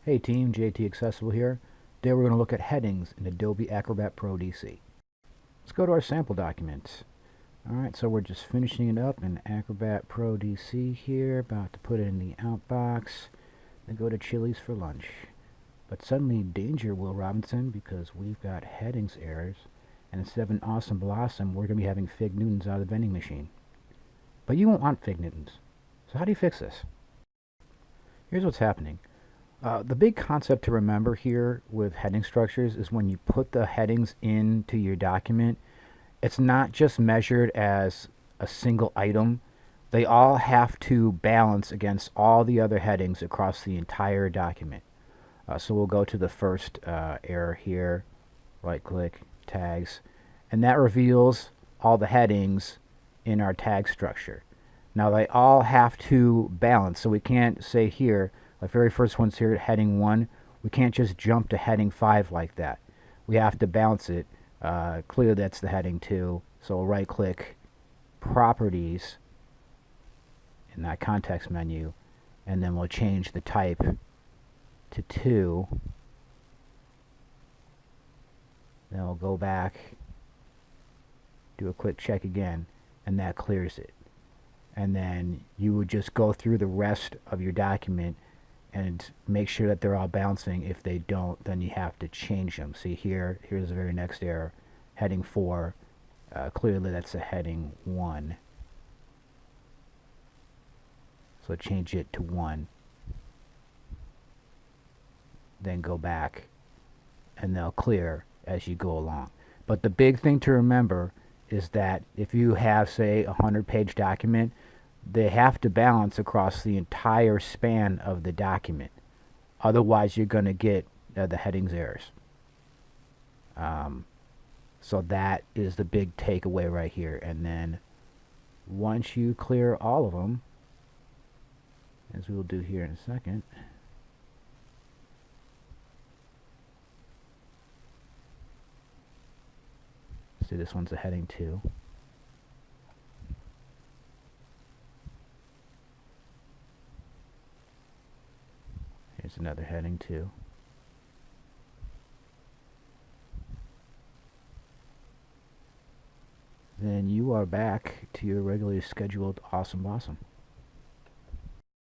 Hey team, JT Accessible here. Today we're going to look at headings in Adobe Acrobat Pro DC. Let's go to our sample document. Alright, so we're just finishing it up in Acrobat Pro DC here, about to put it in the outbox, then go to Chili's for lunch. But suddenly, danger, Will Robinson, because we've got headings errors, and instead of an awesome blossom, we're going to be having Fig Newtons out of the vending machine. But you won't want Fig Newtons. So how do you fix this? Here's what's happening. The big concept to remember here with heading structures is when you put the headings into your document, it's not just measured as a single item. They all have to balance against all the other headings across the entire document. So we'll go to the first error here, right click, tags, and that reveals all the headings in our tag structure. Now they all have to balance, so we can't say here, the very first one's here at heading 1. We can't just jump to heading 5 like that. We have to balance it. Clearly that's the heading 2. So we'll right click Properties in that context menu, and then we'll change the type to 2. Then we'll go back, do a quick check again, and that clears it. And then you would just go through the rest of your document and make sure that they're all bouncing. If they don't, then you have to change them. See here's the very next error, heading 4. Clearly that's a heading 1. So change it to 1. Then go back, and they'll clear as you go along. But the big thing to remember is that if you have, say, a 100-page document, they have to balance across the entire span of the document. Otherwise, you're going to get the headings errors. So that is the big takeaway right here. And then once you clear all of them, as we will do here in a second, see, this one's a heading 2. Here's another heading 2. Then you are back to your regularly scheduled awesome blossom.